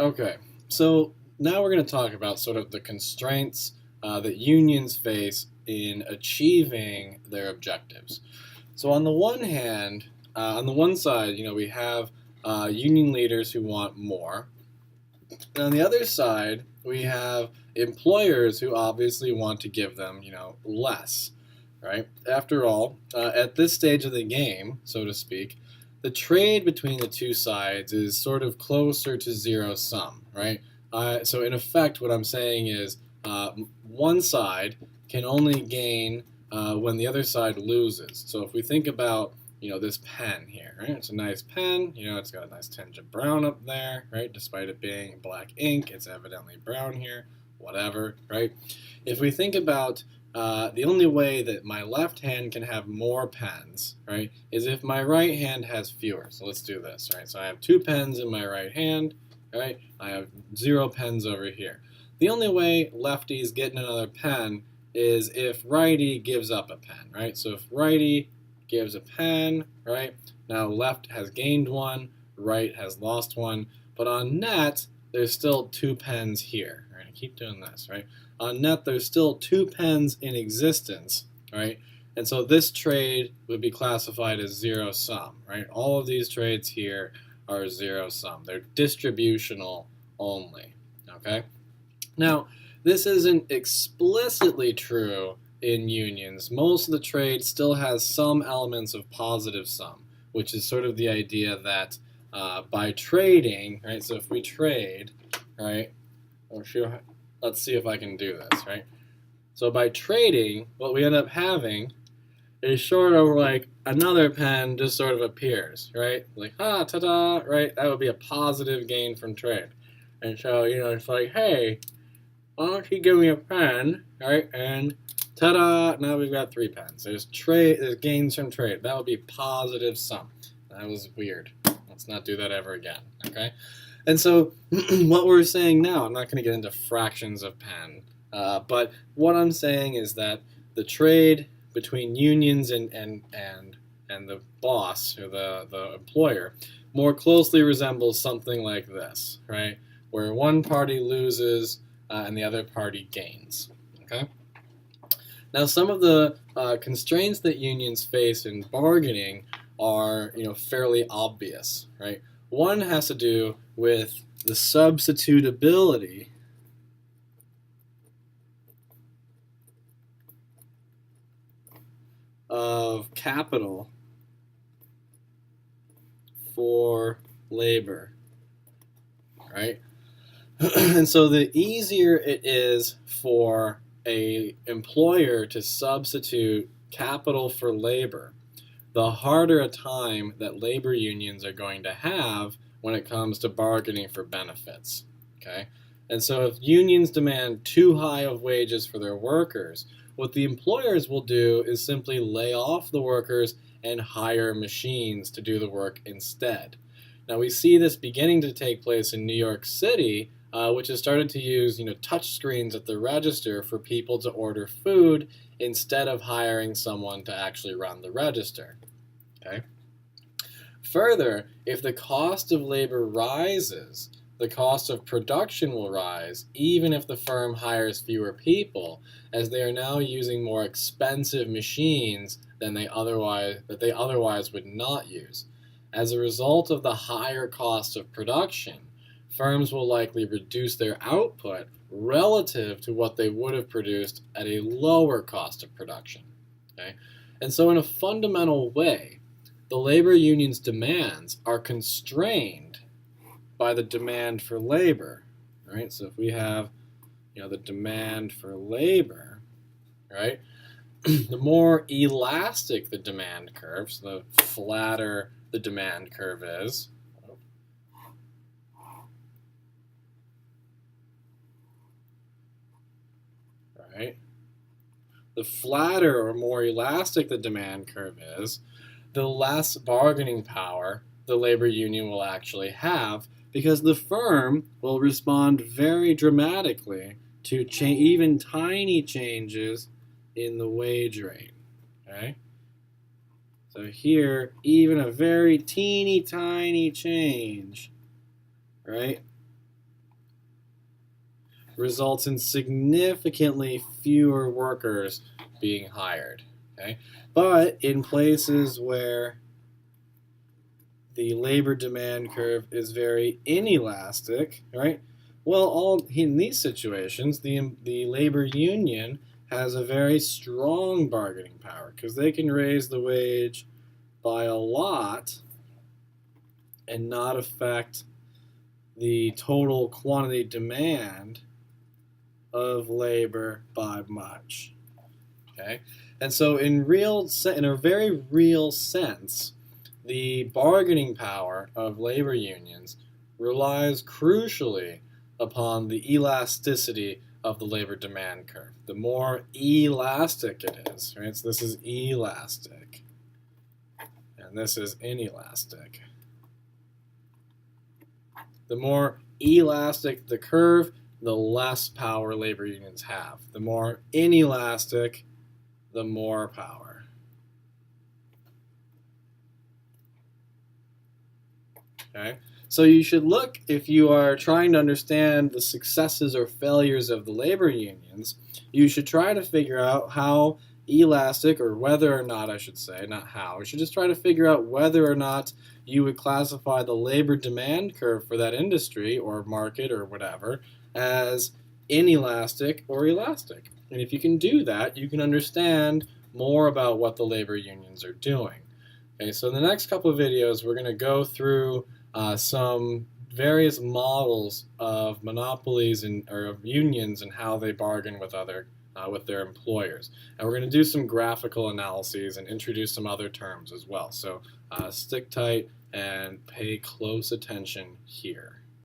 Okay, so now we're going to talk about sort of the constraints that unions face in achieving their objectives. So on the one hand, on the one side, we have union leaders who want more. And on the other side, we have employers who obviously want to give them, less, right? After all, at this stage of the game, so to speak, the trade between the two sides is sort of closer to zero sum, right? So in effect, what I'm saying is one side can only gain when the other side loses. So if we think about this pen here, right? It's a nice pen. It's got a nice tinge of brown up there, right? Despite it being black ink, it's evidently brown here, whatever, right? If we think about the only way that my left hand can have more pens, right, is if my right hand has fewer. So let's do this, right? So I have 2 pens in my right hand, right? I have 0 pens over here. The only way lefty's getting another pen is if righty gives up a pen, right? So if righty gives a pen, right? Now left has gained one, right has lost one, but on net, there's still 2 pens here, right? I keep doing this, right? On net, there's still 2 pens in existence, right? And so this trade would be classified as zero sum, right? All of these trades here are zero sum. They're distributional only, okay? Now, this isn't explicitly true in unions. Most of the trade still has some elements of positive sum, which is sort of the idea that by trading, right? So if we trade, right? Let's see if I can do this, right? So by trading, what we end up having is sort of like another pen just sort of appears, right? Like, ta-da, right? That would be a positive gain from trade. And so, it's like, hey, why don't you give me a pen, right? And ta-da, now we've got 3 pens. There's gains from trade. That would be positive sum. That was weird. Let's not do that ever again, okay? And so what we're saying now, I'm not going to get into fractions of pen, but what I'm saying is that the trade between unions and the boss, or the employer, more closely resembles something like this, right? Where one party loses and the other party gains, okay? Now, some of the constraints that unions face in bargaining are, fairly obvious, right? One has to do with the substitutability of capital for labor, right? And so the easier it is for a employer to substitute capital for labor, the harder a time that labor unions are going to have when it comes to bargaining for benefits, okay? And so if unions demand too high of wages for their workers, what the employers will do is simply lay off the workers and hire machines to do the work instead. Now we see this beginning to take place in New York City, which has started to use touch screens at the register for people to order food instead of hiring someone to actually run the register. Okay. Further, if the cost of labor rises, the cost of production will rise, even if the firm hires fewer people, as they are now using more expensive machines than they otherwise would not use. As a result of the higher cost of production, firms will likely reduce their output relative to what they would have produced at a lower cost of production. Okay? And so in a fundamental way, the labor union's demands are constrained by the demand for labor, right? So if we have, the demand for labor, right, the more elastic the demand curve, so the flatter the demand curve is, right, the flatter or more elastic the demand curve is, the less bargaining power the labor union will actually have, because the firm will respond very dramatically to even tiny changes in the wage rate. Okay? So here, even a very teeny tiny change, right, results in significantly fewer workers being hired. Okay? But in places where the labor demand curve is very inelastic, right? Well, all in these situations, the labor union has a very strong bargaining power because they can raise the wage by a lot and not affect the total quantity demand of labor by much. Okay, and so in a very real sense, the bargaining power of labor unions relies crucially upon the elasticity of the labor demand curve. The more elastic it is, right? So this is elastic, and this is inelastic. The more elastic the curve, the less power labor unions have. The more inelastic, the more power. Okay? So you should look, if you are trying to understand the successes or failures of the labor unions, you should try to figure out how elastic, or whether or not, I should say, not how. You should just try to figure out whether or not you would classify the labor demand curve for that industry or market or whatever as inelastic or elastic. And if you can do that, you can understand more about what the labor unions are doing. Okay, so in the next couple of videos, we're going to go through some various models of monopolies or of unions and how they bargain with with their employers. And we're going to do some graphical analyses and introduce some other terms as well. So stick tight and pay close attention here.